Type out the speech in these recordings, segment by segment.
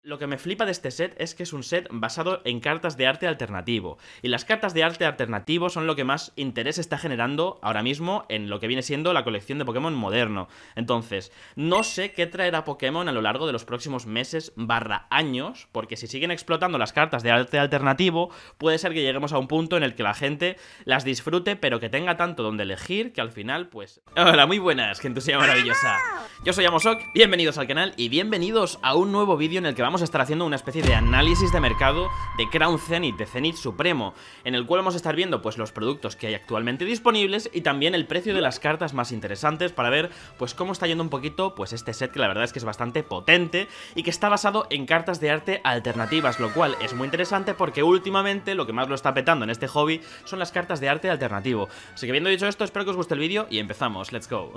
Lo que me flipa de este set es que es un set basado en cartas de arte alternativo. Y las cartas de arte alternativo son lo que más interés está generando ahora mismo en lo que viene siendo la colección de Pokémon moderno. Entonces, no sé qué traerá Pokémon a lo largo de los próximos meses / años, porque si siguen explotando las cartas de arte alternativo, puede ser que lleguemos a un punto en el que la gente las disfrute, pero que tenga tanto donde elegir que al final, pues... Hola, muy buenas, gentusillo maravillosa. Yo soy Amosok, bienvenidos al canal y bienvenidos a un nuevo vídeo en el que vamos a estar haciendo una especie de análisis de mercado de Crown Zenith, de Zenith Supremo, en el cual vamos a estar viendo pues los productos que hay actualmente disponibles y también el precio de las cartas más interesantes para ver pues cómo está yendo un poquito pues este set, que la verdad es que es bastante potente y que está basado en cartas de arte alternativas, lo cual es muy interesante porque últimamente lo que más lo está petando en este hobby son las cartas de arte alternativo. Así que habiendo dicho esto, espero que os guste el vídeo y empezamos, let's go.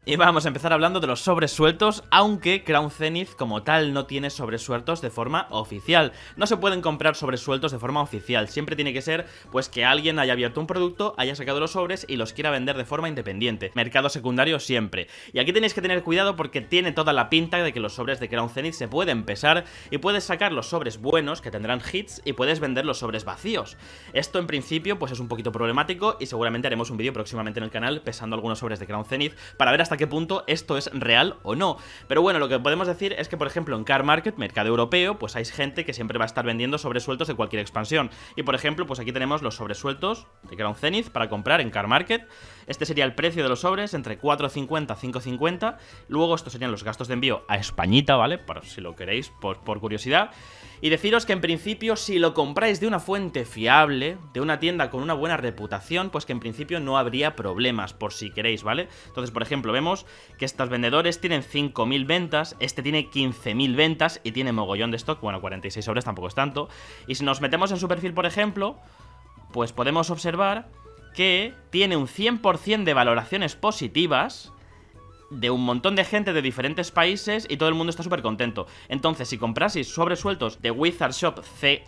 Y vamos a empezar hablando de los sobres sueltos, aunque Crown Zenith como tal no tiene sobres sueltos de forma oficial. No se pueden comprar sobres sueltos de forma oficial, siempre tiene que ser pues que alguien haya abierto un producto, haya sacado los sobres y los quiera vender de forma independiente. Mercado secundario siempre. Y aquí tenéis que tener cuidado porque tiene toda la pinta de que los sobres de Crown Zenith se pueden pesar y puedes sacar los sobres buenos que tendrán hits y puedes vender los sobres vacíos. Esto en principio pues es un poquito problemático y seguramente haremos un vídeo próximamente en el canal pesando algunos sobres de Crown Zenith para ver hasta qué punto esto es real o no. Pero bueno, lo que podemos decir es que por ejemplo en Car Market, mercado europeo, pues hay gente que siempre va a estar vendiendo sobresueltos de cualquier expansión. Y por ejemplo, pues aquí tenemos los sobresueltos de Crown Zenith para comprar en Car Market. Este sería el precio de los sobres, entre 4,50 y 5,50. Luego estos serían los gastos de envío a Españita, ¿vale? Para si lo queréis, por curiosidad. Y deciros que en principio si lo compráis de una fuente fiable, de una tienda con una buena reputación, pues que en principio no habría problemas, por si queréis, ¿vale? Entonces, por ejemplo, vemos que estos vendedores tienen 5.000 ventas, este tiene 15.000 ventas y tiene mogollón de stock, bueno, 46 sobres tampoco es tanto. Y si nos metemos en su perfil, por ejemplo, pues podemos observar que tiene un 100% de valoraciones positivas de un montón de gente de diferentes países y todo el mundo está súper contento. Entonces, si compraseis sobres sueltos de Wizard Shop CZ,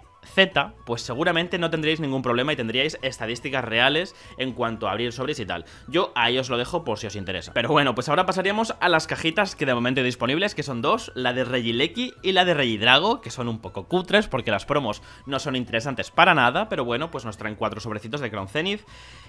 pues seguramente no tendríais ningún problema y tendríais estadísticas reales en cuanto a abrir sobres y tal. Yo ahí os lo dejo por si os interesa. Pero bueno, pues ahora pasaríamos a las cajitas que de momento hay disponibles, que son dos, la de Regieleki y la de Regidrago, que son un poco cutres porque las promos no son interesantes para nada, pero bueno, pues nos traen 4 sobrecitos de Crown Zenith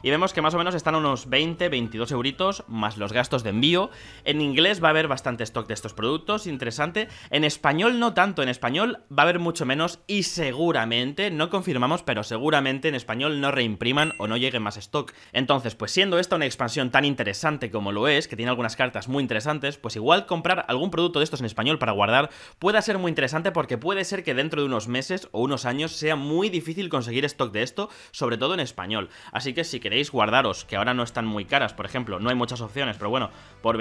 y vemos que más o menos están a unos 20-22 euritos más los gastos de envío. En inglés va a haber bastante stock de estos productos, interesante. En español no tanto, en español va a haber mucho menos y seguramente, no confirmamos, pero seguramente en español no reimpriman o no llegue más stock. Entonces, pues siendo esta una expansión tan interesante como lo es, que tiene algunas cartas muy interesantes, pues igual comprar algún producto de estos en español para guardar pueda ser muy interesante porque puede ser que dentro de unos meses o unos años sea muy difícil conseguir stock de esto, sobre todo en español. Así que si queréis guardaros, que ahora no están muy caras, por ejemplo, no hay muchas opciones, pero bueno, por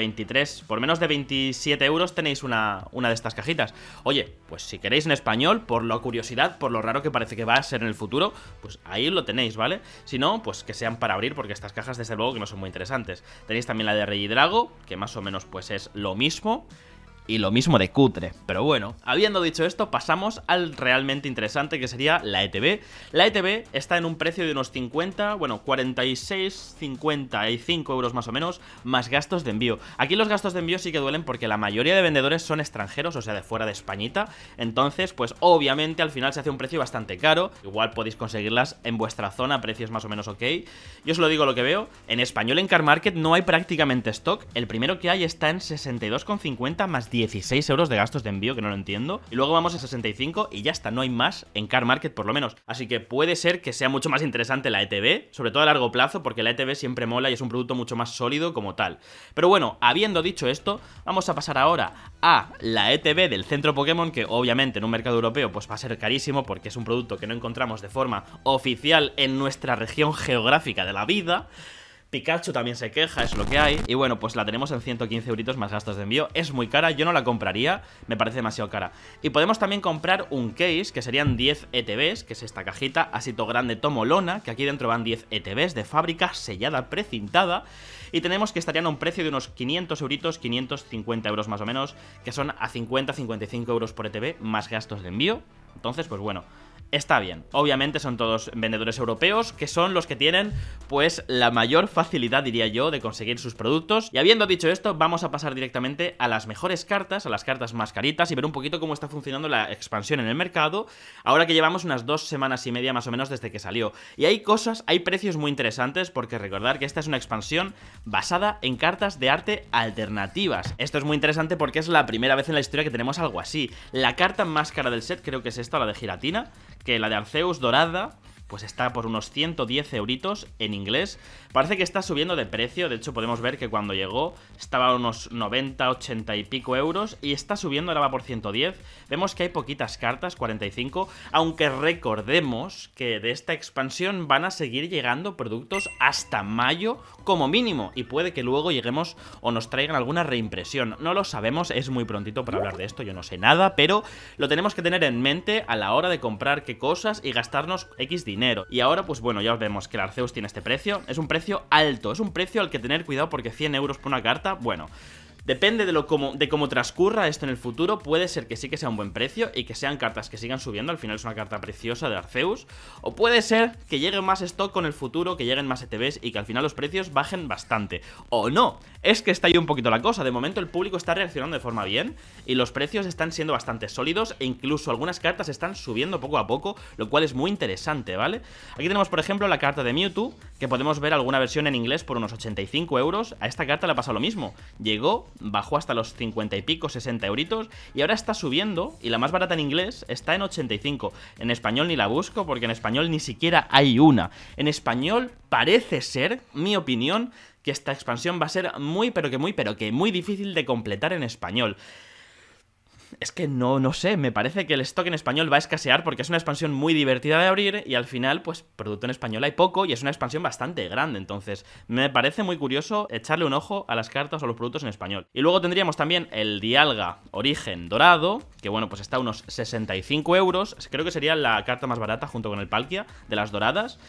menos de 27 euros tenéis una de estas cajitas. Oye, pues si queréis en español, por la curiosidad, por lo raro que parece que va a ser en el futuro, pues ahí lo tenéis, ¿vale? Si no, pues que sean para abrir, porque estas cajas desde luego que no son muy interesantes. Tenéis también la de Regidrago, que más o menos pues es lo mismo. Y lo mismo de cutre. Pero bueno, habiendo dicho esto, pasamos al realmente interesante, que sería la ETB. La ETB está en un precio de unos 50, bueno, 46, 55 euros más o menos, más gastos de envío. Aquí los gastos de envío sí que duelen porque la mayoría de vendedores son extranjeros, o sea, de fuera de Españita. Entonces, pues obviamente al final se hace un precio bastante caro. Igual podéis conseguirlas en vuestra zona a precios más o menos ok. Yo os lo digo lo que veo. En español en Car Market no hay prácticamente stock. El primero que hay está en 62,50 más 16 euros de gastos de envío, que no lo entiendo. Y luego vamos a 65 y ya está, no hay más en Car Market por lo menos. Así que puede ser que sea mucho más interesante la ETB, sobre todo a largo plazo, porque la ETB siempre mola y es un producto mucho más sólido como tal. Pero bueno, habiendo dicho esto, vamos a pasar ahora a la ETB del centro Pokémon, que obviamente en un mercado europeo pues va a ser carísimo porque es un producto que no encontramos de forma oficial en nuestra región geográfica de la vida. Pikachu también se queja, es lo que hay. Y bueno, pues la tenemos en 115 euritos más gastos de envío. Es muy cara, yo no la compraría, me parece demasiado cara. Y podemos también comprar un case, que serían 10 ETBs, que es esta cajita asito grande tomolona, que aquí dentro van 10 ETBs de fábrica, sellada, precintada. Y tenemos que estarían a un precio de unos 500 euritos, 550 euros más o menos, que son a 50-55 euros por ETB más gastos de envío. Entonces, pues bueno, Está bien, obviamente son todos vendedores europeos, que son los que tienen, pues, la mayor facilidad, diría yo, de conseguir sus productos. Y habiendo dicho esto, vamos a pasar directamente a las mejores cartas, a las cartas más caritas, y ver un poquito cómo está funcionando la expansión en el mercado, ahora que llevamos unas 2 semanas y media más o menos desde que salió. Y hay precios muy interesantes, porque recordar que esta es una expansión basada en cartas de arte alternativas. Esto es muy interesante porque es la primera vez en la historia que tenemos algo así. La carta más cara del set creo que es esta, la de Giratina, que la de Arceus dorada pues está por unos 110 euritos en inglés. Parece que está subiendo de precio, de hecho podemos ver que cuando llegó estaba a unos 90, 80 y pico euros y está subiendo, ahora va por 110. Vemos que hay poquitas cartas, 45, aunque recordemos que de esta expansión van a seguir llegando productos hasta mayo como mínimo, y puede que luego lleguemos o nos traigan alguna reimpresión. No lo sabemos, es muy prontito para hablar de esto, yo no sé nada, pero lo tenemos que tener en mente a la hora de comprar qué cosas y gastarnos X dinero. Y ahora pues bueno, ya os vemos que el Arceus tiene este precio, es un precio alto, es un precio al que tener cuidado porque 100 euros por una carta, bueno, depende de cómo transcurra esto en el futuro. Puede ser que sí que sea un buen precio y que sean cartas que sigan subiendo. Al final es una carta preciosa de Arceus. O puede ser que llegue más stock con el futuro, que lleguen más ETBs y que al final los precios bajen bastante. O no, es que está ahí un poquito la cosa. De momento el público está reaccionando de forma bien y los precios están siendo bastante sólidos e incluso algunas cartas están subiendo poco a poco, lo cual es muy interesante, ¿vale? Aquí tenemos por ejemplo la carta de Mewtwo, que podemos ver alguna versión en inglés por unos 85 euros. A esta carta le ha pasado lo mismo. Llegó, bajó hasta los 50 y pico, 60 euritos, y ahora está subiendo, y la más barata en inglés está en 85. En español ni la busco, porque en español ni siquiera hay una. En español parece ser, mi opinión, que esta expansión va a ser muy difícil de completar en español. Es que no sé, me parece que el stock en español va a escasear porque es una expansión muy divertida de abrir y al final, pues, producto en español hay poco y es una expansión bastante grande. Entonces, me parece muy curioso echarle un ojo a las cartas o a los productos en español. Y luego tendríamos también el Dialga Origen Dorado, que bueno, pues está a unos 65 euros. Creo que sería la carta más barata junto con el Palkia de las doradas.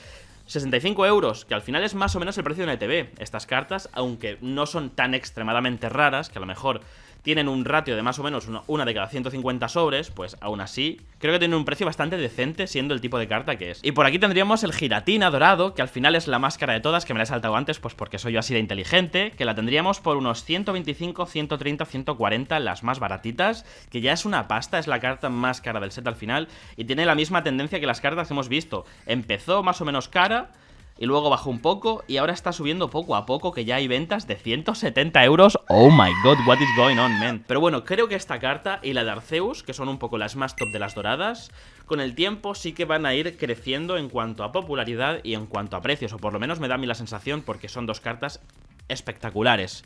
65 euros, que al final es más o menos el precio de una ETB. Estas cartas, aunque no son tan extremadamente raras, que a lo mejor tienen un ratio de más o menos una de cada 150 sobres, pues aún así creo que tienen un precio bastante decente siendo el tipo de carta que es. Y por aquí tendríamos el Giratina dorado, que al final es la más cara de todas, que me la he saltado antes pues porque soy yo así de inteligente, que la tendríamos por unos 125, 130, 140, las más baratitas, que ya es una pasta, es la carta más cara del set al final y tiene la misma tendencia que las cartas que hemos visto. Empezó más o menos cara y luego bajó un poco y ahora está subiendo poco a poco, que ya hay ventas de 170 euros. Oh my god, what is going on, man. Pero bueno, creo que esta carta y la de Arceus, que son un poco las más top de las doradas, con el tiempo sí que van a ir creciendo en cuanto a popularidad y en cuanto a precios, o por lo menos me da a mí la sensación, porque son dos cartas espectaculares.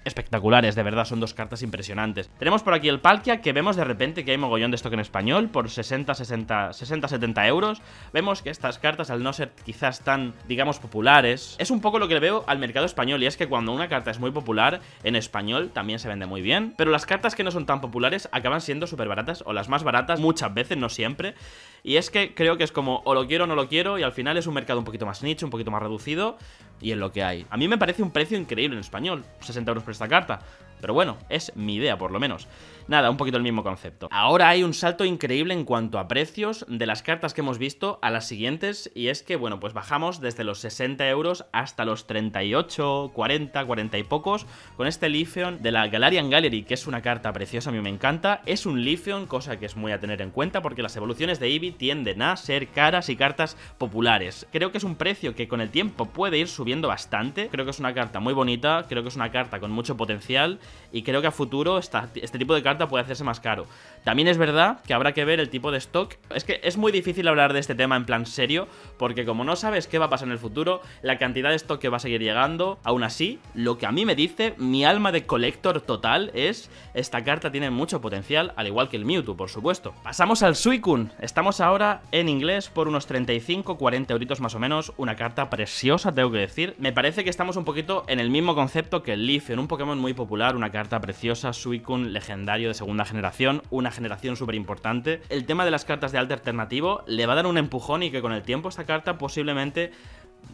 Espectaculares, de verdad, son dos cartas impresionantes. Tenemos por aquí el Palkia, que vemos de repente que hay mogollón de stock en español por 60-70 euros. Vemos que estas cartas, al no ser quizás tan, digamos, populares, es un poco lo que le veo al mercado español, y es que cuando una carta es muy popular, en español también se vende muy bien, pero las cartas que no son tan populares acaban siendo súper baratas, o las más baratas muchas veces, no siempre. Y es que creo que es como o lo quiero o no lo quiero, y al final es un mercado un poquito más nicho, un poquito más reducido, y es lo que hay. A mí me parece un precio increíble en español, 60 euros por esta carta, pero bueno, es mi idea por lo menos. Nada, un poquito el mismo concepto. Ahora hay un salto increíble en cuanto a precios de las cartas que hemos visto a las siguientes, y es que, bueno, pues bajamos desde los 60 euros hasta los 38, 40, 40 y pocos, con este Leafeon de la Galarian Gallery, que es una carta preciosa, a mí me encanta. Es un Leafeon, cosa que es muy a tener en cuenta, porque las evoluciones de Eevee tienden a ser caras y cartas populares. Creo que es un precio que con el tiempo puede ir subiendo bastante. Creo que es una carta muy bonita, creo que es una carta con mucho potencial, y creo que a futuro este tipo de carta puede hacerse más caro. También es verdad que habrá que ver el tipo de stock. Es que es muy difícil hablar de este tema en plan serio, porque como no sabes qué va a pasar en el futuro, la cantidad de stock que va a seguir llegando, aún así, lo que a mí me dice mi alma de collector total es: esta carta tiene mucho potencial, al igual que el Mewtwo, por supuesto. Pasamos al Suicune. Estamos ahora en inglés por unos 35, 40 euritos más o menos. Una carta preciosa, tengo que decir. Me parece que estamos un poquito en el mismo concepto que el Leafeon, un Pokémon muy popular, una carta preciosa, Suicune, legendario de segunda generación, una generación súper importante. El tema de las cartas de arte alternativo le va a dar un empujón, y que con el tiempo esta carta posiblemente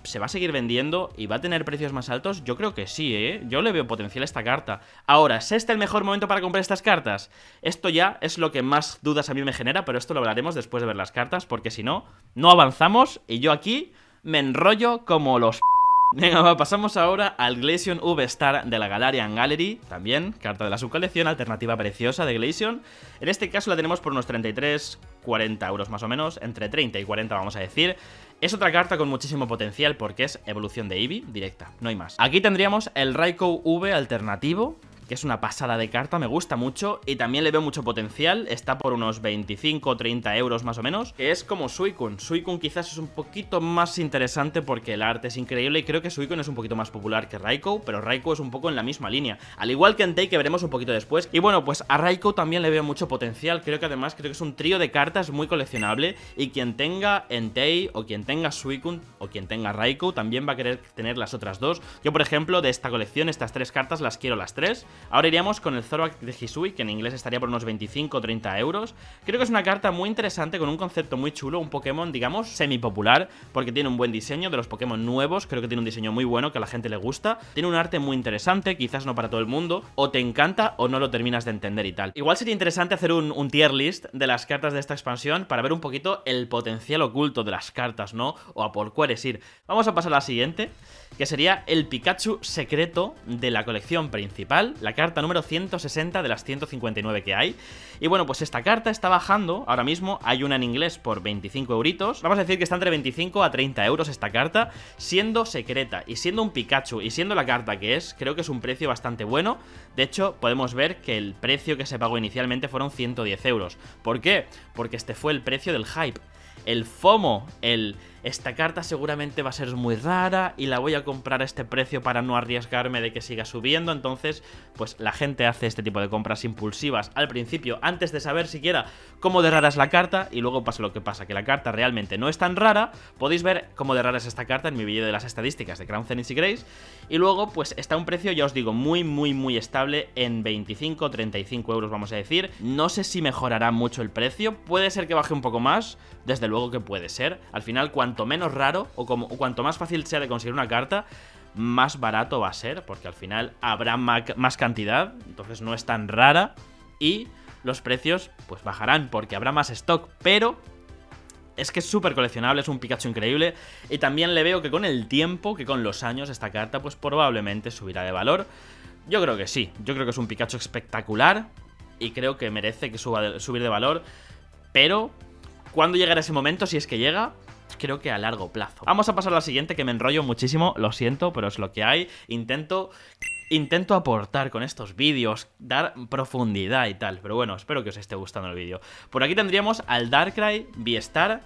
¿se va a seguir vendiendo y va a tener precios más altos? Yo creo que sí, ¿eh? Yo le veo potencial a esta carta. Ahora, ¿es este el mejor momento para comprar estas cartas? Esto ya es lo que más dudas a mí me genera, pero esto lo hablaremos después de ver las cartas, porque si no, no avanzamos y yo aquí me enrollo como los... Venga, va, pasamos ahora al Glaceon V-Star de la Galarian Gallery, también, carta de la subcolección, alternativa preciosa de Glaceon. En este caso la tenemos por unos 33-40 euros más o menos, entre 30 y 40 vamos a decir. Es otra carta con muchísimo potencial porque es evolución de Eevee directa, no hay más. Aquí tendríamos el Raikou V alternativo, que es una pasada de carta, me gusta mucho y también le veo mucho potencial, está por unos 25 o 30 euros más o menos, que es como Suicune. Suicune quizás es un poquito más interesante porque el arte es increíble y creo que Suicune es un poquito más popular que Raikou, pero Raikou es un poco en la misma línea, al igual que Entei, que veremos un poquito después. Y bueno, pues a Raikou también le veo mucho potencial, creo que es un trío de cartas muy coleccionable y quien tenga Entei o quien tenga Suicune o quien tenga Raikou también va a querer tener las otras dos. Yo por ejemplo de esta colección, estas tres cartas las quiero las tres. Ahora iríamos con el Zoroark de Hisui, que en inglés estaría por unos 25 o 30 euros. Creo que es una carta muy interesante, con un concepto muy chulo, un Pokémon, digamos, semi-popular, porque tiene un buen diseño de los Pokémon nuevos, creo que tiene un diseño muy bueno, que a la gente le gusta. Tiene un arte muy interesante, quizás no para todo el mundo, o te encanta o no lo terminas de entender y tal. Igual sería interesante hacer un tier list de las cartas de esta expansión para ver un poquito el potencial oculto de las cartas, ¿no? O a por cuáles ir. Vamos a pasar a la siguiente, que sería el Pikachu secreto de la colección principal, la carta número 160 de las 159 que hay. Y bueno, pues esta carta está bajando, ahora mismo hay una en inglés por 25 euritos, vamos a decir que está entre 25 a 30 euros esta carta, siendo secreta y siendo un Pikachu y siendo la carta que es, creo que es un precio bastante bueno. De hecho, podemos ver que el precio que se pagó inicialmente fueron 110 euros. ¿Por qué? Porque este fue el precio del hype. El FOMO, esta carta seguramente va a ser muy rara y la voy a comprar a este precio para no arriesgarme de que siga subiendo. Entonces, pues la gente hace este tipo de compras impulsivas al principio, antes de saber siquiera cómo de rara es la carta, y luego pasa lo que pasa, que la carta realmente no es tan rara. Podéis ver cómo de rara es esta carta en mi vídeo de las estadísticas de Crown Zenith y Grace. Y luego, pues está a un precio, ya os digo, muy estable en 25 o 35 euros, vamos a decir. No sé si mejorará mucho el precio, puede ser que baje un poco más, desde luego que puede ser. Al final, cuanto menos raro o cuanto más fácil sea de conseguir una carta, más barato va a ser, porque al final habrá más cantidad, entonces no es tan rara y los precios pues bajarán porque habrá más stock, pero es que es súper coleccionable, es un Pikachu increíble y también le veo que con el tiempo, que con los años, esta carta pues probablemente subirá de valor. Yo creo que sí, yo creo que es un Pikachu espectacular y creo que merece que subir de valor, pero ¿cuándo llegará ese momento? Si es que llega, creo que a largo plazo. Vamos a pasar a la siguiente, que me enrollo muchísimo, lo siento, pero es lo que hay. Intento aportar con estos vídeos, dar profundidad y tal, pero bueno, espero que os esté gustando el vídeo. Por aquí tendríamos al Darkrai V-Star.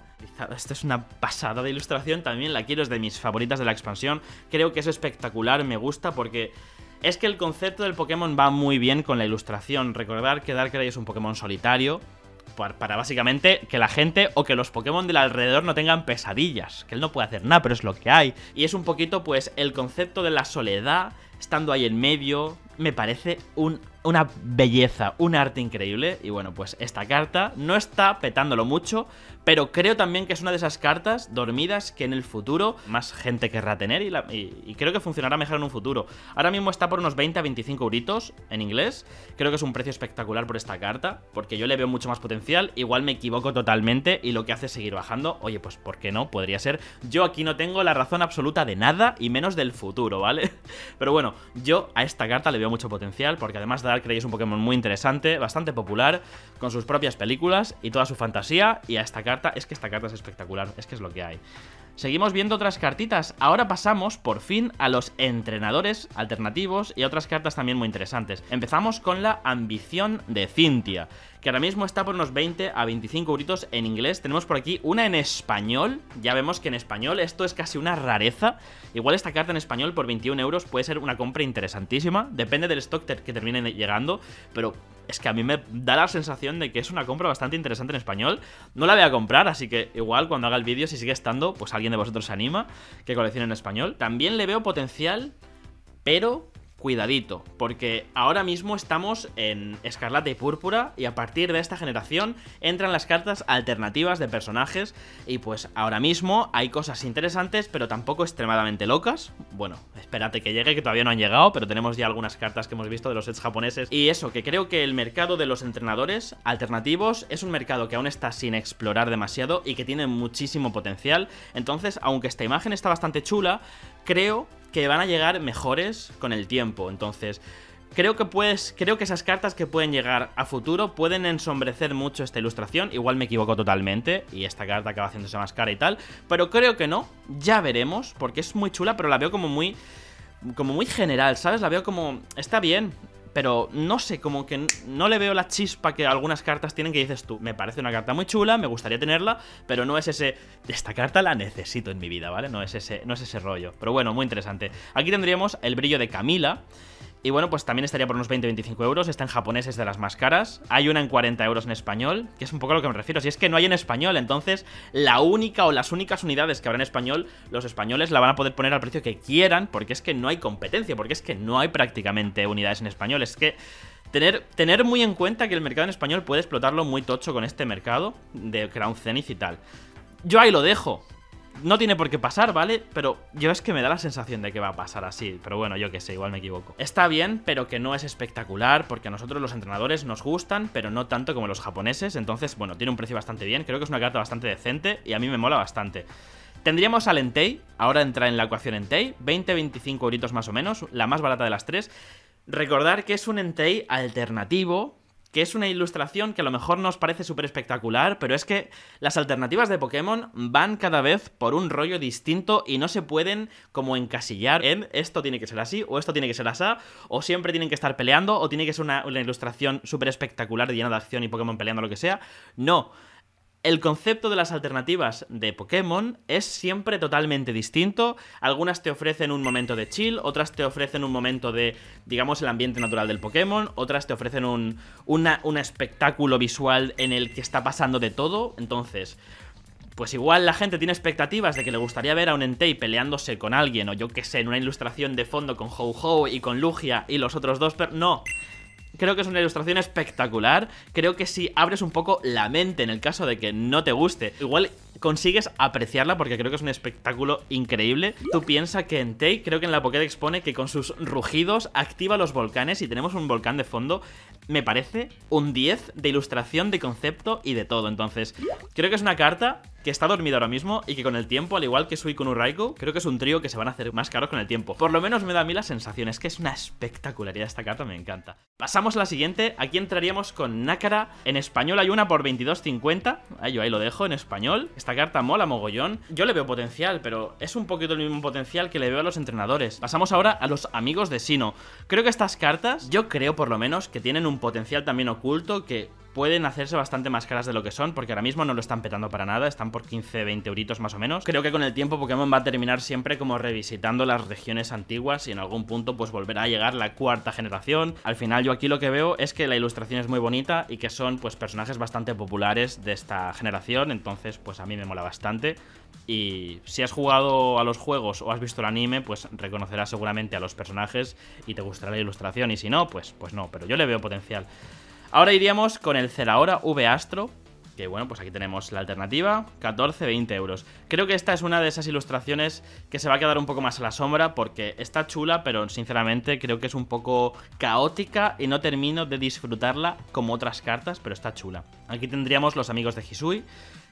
Esto es una pasada de ilustración, también la quiero, es de mis favoritas de la expansión. Creo que es espectacular, me gusta porque es que el concepto del Pokémon va muy bien con la ilustración. Recordar que Darkrai es un Pokémon solitario, para básicamente que la gente o que los Pokémon del alrededor no tengan pesadillas, que él no puede hacer nada, pero es lo que hay. Y es un poquito pues el concepto de la soledad, estando ahí en medio, me parece una belleza, un arte increíble. Y bueno, pues esta carta no está petándolo mucho, pero creo también que es una de esas cartas dormidas que en el futuro más gente querrá tener y creo que funcionará mejor en un futuro. Ahora mismo está por unos 20 a 25 euritos en inglés. Creo que es un precio espectacular por esta carta, porque yo le veo mucho más potencial. Igual me equivoco totalmente y lo que hace es seguir bajando. Oye, pues ¿por qué no? Podría ser. Yo aquí no tengo la razón absoluta de nada y menos del futuro, ¿vale? Pero bueno, yo a esta carta le veo mucho potencial, porque además Darkrai es un Pokémon muy interesante, bastante popular, con sus propias películas y toda su fantasía, y a esta carta, es que esta carta es espectacular, es que es lo que hay. Seguimos viendo otras cartitas. Ahora pasamos por fin a los entrenadores alternativos y a otras cartas también muy interesantes. Empezamos con la ambición de Cynthia, que ahora mismo está por unos 20 a 25 euritos en inglés. Tenemos por aquí una en español. Ya vemos que en español esto es casi una rareza. Igual esta carta en español por 21 euros puede ser una compra interesantísima. Depende del stock que termine llegando, pero es que a mí me da la sensación de que es una compra bastante interesante en español. No la voy a comprar, así que igual cuando haga el vídeo, si sigue estando, pues alguien de vosotros se anima que coleccione en español. También le veo potencial, pero cuidadito, porque ahora mismo estamos en Escarlata y Púrpura y a partir de esta generación entran las cartas alternativas de personajes y pues ahora mismo hay cosas interesantes pero tampoco extremadamente locas. Bueno, espérate que llegue, que todavía no han llegado, pero tenemos ya algunas cartas que hemos visto de los sets japoneses. Y eso, que creo que el mercado de los entrenadores alternativos es un mercado que aún está sin explorar demasiado y que tiene muchísimo potencial. Entonces, aunque esta imagen está bastante chula, creo que van a llegar mejores con el tiempo. Entonces, creo que esas cartas que pueden llegar a futuro pueden ensombrecer mucho esta ilustración. Igual me equivoco totalmente y esta carta acaba haciéndose más cara y tal, pero creo que no, ya veremos, porque es muy chula, pero la veo como muy general, ¿sabes? La veo como, está bien, pero no sé, como que no le veo la chispa que algunas cartas tienen que dices tú. Me parece una carta muy chula, me gustaría tenerla, pero no es ese, esta carta la necesito en mi vida, ¿vale? No es ese rollo. Pero bueno, muy interesante. Aquí tendríamos el brillo de Camila. Y bueno, pues también estaría por unos 20-25 euros. Está en japonés, es de las más caras. Hay una en 40 euros en español, que es un poco a lo que me refiero. Si es que no hay en español, entonces la única o las únicas unidades que habrá en español, los españoles la van a poder poner al precio que quieran, porque es que no hay competencia, porque es que no hay prácticamente unidades en español. Es que tener muy en cuenta que el mercado en español puede explotarlo muy tocho con este mercado de Crown Zenith y tal. Yo ahí lo dejo. No tiene por qué pasar, ¿vale? Pero yo es que me da la sensación de que va a pasar así. Pero bueno, yo qué sé, igual me equivoco. Está bien, pero que no es espectacular, porque a nosotros los entrenadores nos gustan, pero no tanto como los japoneses. Entonces, bueno, tiene un precio bastante bien. Creo que es una carta bastante decente y a mí me mola bastante. Tendríamos al Entei, ahora entra en la ecuación Entei, 20-25 euritos más o menos, la más barata de las tres. Recordar que es un Entei alternativo, que es una ilustración que a lo mejor no os parece súper espectacular, pero es que las alternativas de Pokémon van cada vez por un rollo distinto y no se pueden como encasillar en esto tiene que ser así, o esto tiene que ser así, o siempre tienen que estar peleando, o tiene que ser una ilustración súper espectacular, llena de acción y Pokémon peleando, lo que sea. No. El concepto de las alternativas de Pokémon es siempre totalmente distinto. Algunas te ofrecen un momento de chill, otras te ofrecen un momento de, digamos, el ambiente natural del Pokémon, otras te ofrecen un espectáculo visual en el que está pasando de todo. Entonces, pues igual la gente tiene expectativas de que le gustaría ver a un Entei peleándose con alguien, o yo que sé, en una ilustración de fondo con Ho-Ho y con Lugia y los otros dos, pero no. Creo que es una ilustración espectacular. Creo que si abres un poco la mente en el caso de que no te guste, igual consigues apreciarla porque creo que es un espectáculo increíble. Tú piensas que Entei, creo que en la Pokédex pone que con sus rugidos activa los volcanes y tenemos un volcán de fondo. Me parece un 10 de ilustración, de concepto y de todo. Entonces, creo que es una carta que está dormida ahora mismo y que con el tiempo, al igual que Suicune Raikou, creo que es un trío que se van a hacer más caros con el tiempo. Por lo menos me da a mí la sensación, es que es una espectacularidad esta carta, me encanta. Pasamos a la siguiente, aquí entraríamos con Nácara. En español hay una por 22,50, ahí lo dejo, en español. Esta carta mola mogollón. Yo le veo potencial, pero es un poquito el mismo potencial que le veo a los entrenadores. Pasamos ahora a los amigos de Sinnoh. Creo que estas cartas, yo creo por lo menos que tienen un potencial también oculto que pueden hacerse bastante más caras de lo que son, porque ahora mismo no lo están petando para nada, están por 15-20 euritos más o menos. Creo que con el tiempo Pokémon va a terminar siempre como revisitando las regiones antiguas y en algún punto pues volverá a llegar la cuarta generación. Al final yo aquí lo que veo es que la ilustración es muy bonita y que son pues personajes bastante populares de esta generación, entonces pues a mí me mola bastante. Y si has jugado a los juegos o has visto el anime, pues reconocerás seguramente a los personajes y te gustará la ilustración, y si no, pues no, pero yo le veo potencial. Ahora iríamos con el Zeraora V Astro, que bueno, pues aquí tenemos la alternativa, 14-20 euros. Creo que esta es una de esas ilustraciones que se va a quedar un poco más a la sombra porque está chula, pero sinceramente creo que es un poco caótica y no termino de disfrutarla como otras cartas, pero está chula. Aquí tendríamos los amigos de Hisui,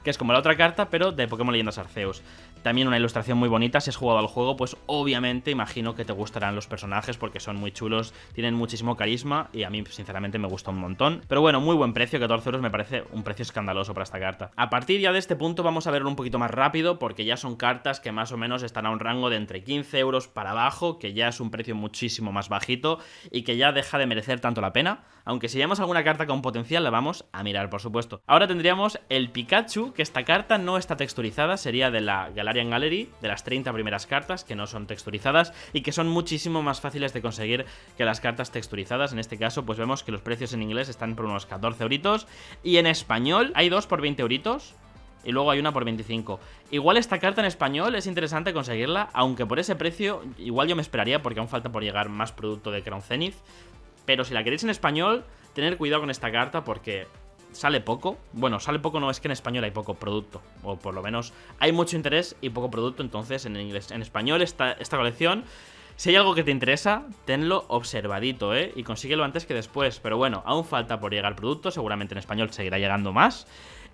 que es como la otra carta, pero de Pokémon Leyendas Arceus. También una ilustración muy bonita. Si has jugado al juego, pues obviamente imagino que te gustarán los personajes porque son muy chulos, tienen muchísimo carisma y a mí sinceramente me gusta un montón. Pero bueno, muy buen precio, 14 euros me parece un precio escandaloso para esta carta. A partir ya de este punto vamos a verlo un poquito más rápido porque ya son cartas que más o menos están a un rango de entre 15 euros para abajo, que ya es un precio muchísimo más bajito y que ya deja de merecer tanto la pena. Aunque si vemos alguna carta con potencial la vamos a mirar, por supuesto. Ahora tendríamos el Pikachu, que esta carta no está texturizada, sería de la Galarian Gallery, de las 30 primeras cartas que no son texturizadas y que son muchísimo más fáciles de conseguir que las cartas texturizadas. En este caso pues vemos que los precios en inglés están por unos 14 euritos y en español hay dos por 20 euritos. y luego hay una por 25. Igual esta carta en español es interesante conseguirla, aunque por ese precio igual yo me esperaría porque aún falta por llegar más producto de Crown Zenith. Pero si la queréis en español, tener cuidado con esta carta porque sale poco. Bueno, sale poco no, es que en español hay poco producto, o por lo menos hay mucho interés y poco producto. Entonces en inglés, en español esta colección, si hay algo que te interesa, tenlo observadito, y consíguelo antes que después. Pero bueno, aún falta por llegar producto, seguramente en español seguirá llegando más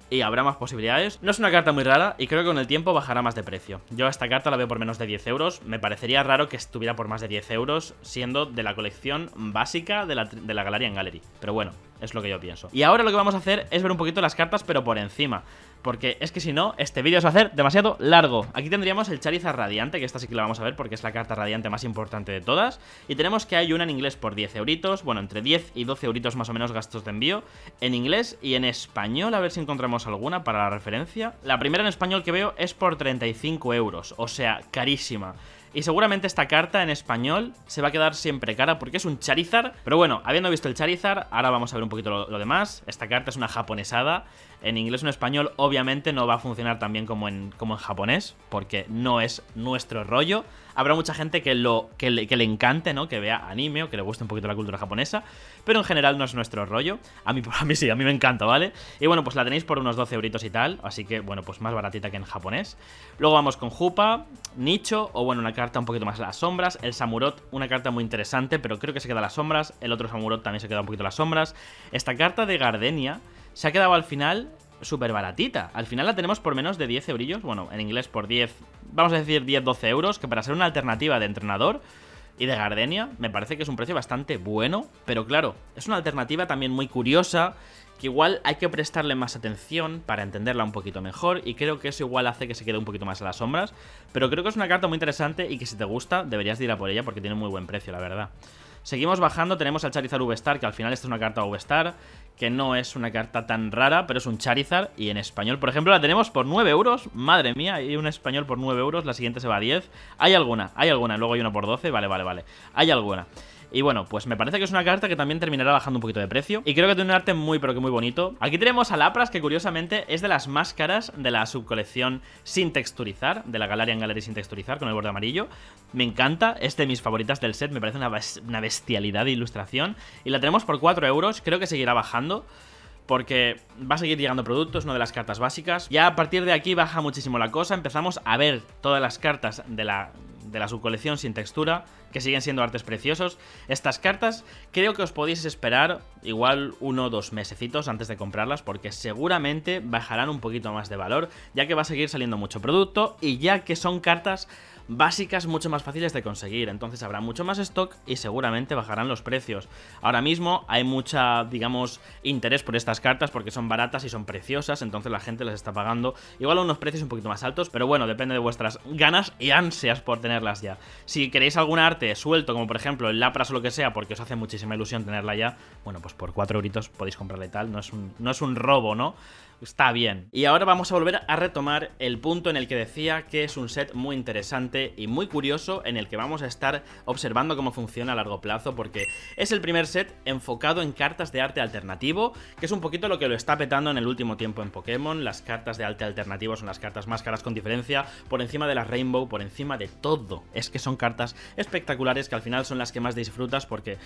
y habrá más posibilidades. No es una carta muy rara y creo que con el tiempo bajará más de precio. Yo a esta carta la veo por menos de 10 euros. Me parecería raro que estuviera por más de 10 euros siendo de la colección básica de la Galarian Gallery. Pero bueno, es lo que yo pienso. Y ahora lo que vamos a hacer es ver un poquito las cartas, pero por encima, porque es que si no, este vídeo se va a hacer demasiado largo. Aquí tendríamos el Charizard Radiante, que esta sí que la vamos a ver porque es la carta radiante más importante de todas. Y tenemos que hay una en inglés por 10 euritos, bueno, entre 10 y 12 euritos más o menos gastos de envío, en inglés y en español, a ver si encontramos alguna para la referencia. La primera en español que veo es por 35 euros, o sea, carísima. Y seguramente esta carta en español se va a quedar siempre cara porque es un Charizard. Pero bueno, habiendo visto el Charizard, ahora vamos a ver un poquito lo demás. Esta carta es una japonesada. En inglés o en español obviamente no va a funcionar tan bien como en japonés, porque no es nuestro rollo. Habrá mucha gente que le encante, ¿no? Que vea anime o que le guste un poquito la cultura japonesa, pero en general no es nuestro rollo. A mí sí, a mí me encanta, ¿vale? Y bueno, pues la tenéis por unos 12 euritos y tal, así que bueno, pues más baratita que en japonés. Luego vamos con Hoopa, Nicho, o bueno, una carta un poquito más a las sombras. El Samurott, una carta muy interesante, pero creo que se queda a las sombras. El otro Samurott también se queda un poquito a las sombras. Esta carta de Gardenia se ha quedado al final súper baratita. Al final la tenemos por menos de 10 eurillos. Bueno, en inglés por 10, vamos a decir 10-12 euros, que para ser una alternativa de entrenador y de Gardenia me parece que es un precio bastante bueno. Pero claro, es una alternativa también muy curiosa, que igual hay que prestarle más atención para entenderla un poquito mejor, y creo que eso igual hace que se quede un poquito más a las sombras. Pero creo que es una carta muy interesante y que si te gusta deberías de ir a por ella porque tiene muy buen precio, la verdad. Seguimos bajando, tenemos al Charizard V-Star, que al final esta es una carta V-Star, que no es una carta tan rara, pero es un Charizard. Y en español, por ejemplo, la tenemos por 9 euros. Madre mía, hay un español por 9 euros, la siguiente se va a 10. Hay alguna, luego hay una por 12, vale. Hay alguna. Y bueno, pues me parece que es una carta que también terminará bajando un poquito de precio. Y creo que tiene un arte muy, pero que muy bonito. Aquí tenemos a Lapras, que curiosamente es de las más caras de la subcolección sin texturizar, de la Galarian Gallery sin texturizar, con el borde amarillo. Me encanta, es de mis favoritas del set, me parece una bestialidad de ilustración. Y la tenemos por 4 euros, creo que seguirá bajando, porque va a seguir llegando productos, una de las cartas básicas. Ya a partir de aquí baja muchísimo la cosa, empezamos a ver todas las cartas de la subcolección sin textura, que siguen siendo artes preciosos. Estas cartas creo que os podéis esperar igual 1 o 2 mesecitos antes de comprarlas, porque seguramente bajarán un poquito más de valor, ya que va a seguir saliendo mucho producto y ya que son cartas básicas mucho más fáciles de conseguir. Entonces habrá mucho más stock y seguramente bajarán los precios. Ahora mismo hay mucha, digamos, interés por estas cartas porque son baratas y son preciosas, entonces la gente las está pagando igual a unos precios un poquito más altos, pero bueno, depende de vuestras ganas y ansias por tenerlas ya. Si queréis algún arte suelto, como por ejemplo el Lapras o lo que sea, porque os hace muchísima ilusión tenerla ya, bueno, pues por 4 euritos podéis comprarla y tal, no es un robo, ¿no? Está bien. Y ahora vamos a volver a retomar el punto en el que decía que es un set muy interesante y muy curioso, en el que vamos a estar observando cómo funciona a largo plazo, porque es el primer set enfocado en cartas de arte alternativo, que es un poquito lo que lo está petando en el último tiempo en Pokémon. Las cartas de arte alternativo son las cartas más caras con diferencia, por encima de las Rainbow, por encima de todo. Es que son cartas espectaculares que al final son las que más disfrutas, porque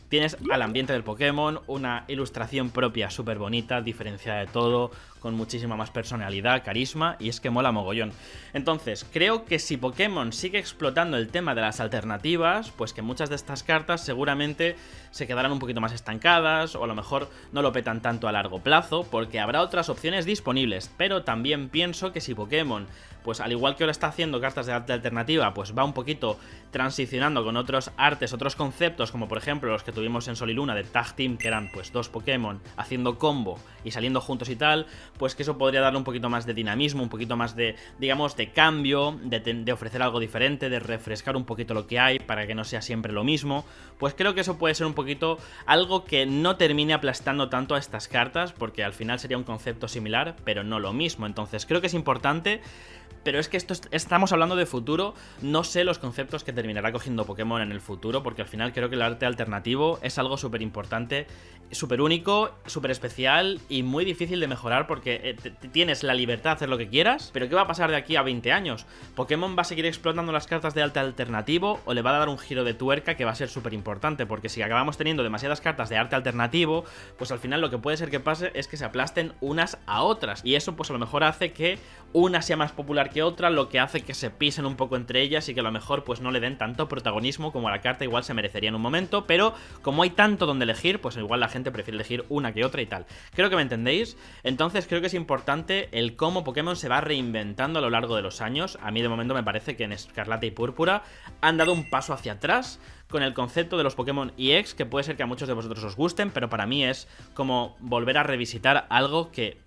tienes al ambiente del Pokémon, una ilustración propia súper bonita, diferenciada de todo, con muchísima más personalidad, carisma, y es que mola mogollón. Entonces, creo que si Pokémon sigue explotando el tema de las alternativas, pues que muchas de estas cartas seguramente se quedarán un poquito más estancadas, o a lo mejor no lo petan tanto a largo plazo, porque habrá otras opciones disponibles. Pero también pienso que si Pokémon, pues al igual que ahora está haciendo cartas de arte alternativa, pues va un poquito transicionando con otros artes, otros conceptos, como por ejemplo los que tuvimos en Sol y Luna de Tag Team, que eran pues 2 Pokémon haciendo combo y saliendo juntos y tal, pues que eso podría darle un poquito más de dinamismo, un poquito más de, digamos, de cambio, de ofrecer algo diferente, de refrescar un poquito lo que hay para que no sea siempre lo mismo. Pues creo que eso puede ser un poquito algo que no termine aplastando tanto a estas cartas, porque al final sería un concepto similar, pero no lo mismo. Entonces creo que es importante Pero es que estamos hablando de futuro, no sé los conceptos que terminará cogiendo Pokémon en el futuro, porque al final creo que el arte alternativo es algo súper importante, súper único, súper especial y muy difícil de mejorar porque tienes la libertad de hacer lo que quieras, pero ¿qué va a pasar de aquí a 20 años? ¿Pokémon va a seguir explotando las cartas de arte alternativo o le va a dar un giro de tuerca que va a ser súper importante? Porque si acabamos teniendo demasiadas cartas de arte alternativo, pues al final lo que puede ser que pase es que se aplasten unas a otras, y eso pues a lo mejor hace que una sea más popular que otra, lo que hace que se pisen un poco entre ellas y que a lo mejor pues no le den tanto protagonismo como a la carta igual se merecería en un momento, pero como hay tanto donde elegir, pues igual la gente prefiere elegir una que otra y tal. Creo que me entendéis. Entonces creo que es importante el cómo Pokémon se va reinventando a lo largo de los años. A mí de momento me parece que en Escarlata y Púrpura han dado un paso hacia atrás con el concepto de los Pokémon EX, que puede ser que a muchos de vosotros os gusten, pero para mí es como volver a revisitar algo que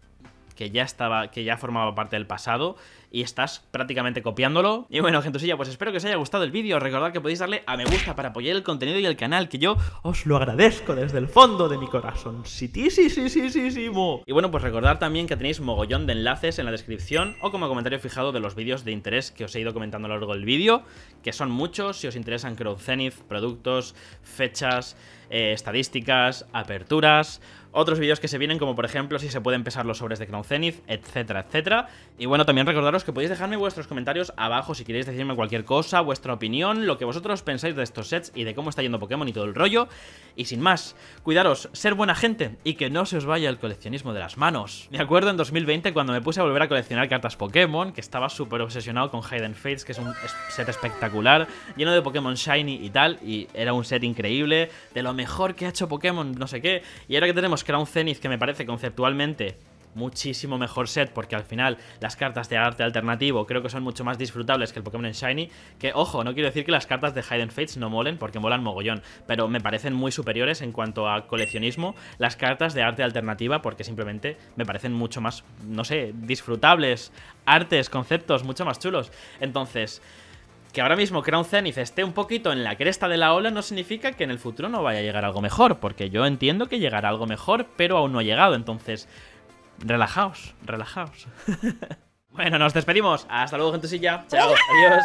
ya formaba parte del pasado y estás prácticamente copiándolo. Y bueno, gentosilla, pues espero que os haya gustado el vídeo. Recordad que podéis darle a me gusta para apoyar el contenido y el canal, que yo os lo agradezco desde el fondo de mi corazón. Sí. Y bueno, pues recordad también que tenéis mogollón de enlaces en la descripción o como comentario fijado de los vídeos de interés que os he ido comentando a lo largo del vídeo, que son muchos. Si os interesan Crow Zenith, productos, fechas, estadísticas, aperturas, otros vídeos que se vienen, como por ejemplo si se pueden pesar los sobres de Crown Zenith, etcétera, etcétera. Y bueno, también recordaros que podéis dejarme vuestros comentarios abajo si queréis decirme cualquier cosa, vuestra opinión, lo que vosotros pensáis de estos sets y de cómo está yendo Pokémon y todo el rollo. Y sin más, cuidaros, ser buena gente y que no se os vaya el coleccionismo de las manos. Me acuerdo en 2020 cuando me puse a volver a coleccionar cartas Pokémon, que estaba súper obsesionado con Hidden Fates, que es un set espectacular, lleno de Pokémon Shiny y tal, y era un set increíble, de lo mejor que ha hecho Pokémon, no sé qué. Y ahora que tenemos Crown Zenith, que me parece conceptualmente muchísimo mejor set, porque al final las cartas de arte alternativo creo que son mucho más disfrutables que el Pokémon en Shiny, que ojo, no quiero decir que las cartas de Hidden Fates no molen, porque molan mogollón, pero me parecen muy superiores en cuanto a coleccionismo las cartas de arte alternativa, porque simplemente me parecen mucho más, no sé, disfrutables, artes, conceptos mucho más chulos. Entonces, que ahora mismo Crown Zenith esté un poquito en la cresta de la ola no significa que en el futuro no vaya a llegar algo mejor, porque yo entiendo que llegará algo mejor, pero aún no ha llegado, entonces relajaos. Bueno, nos despedimos. Hasta luego, gentosilla. Chao, adiós.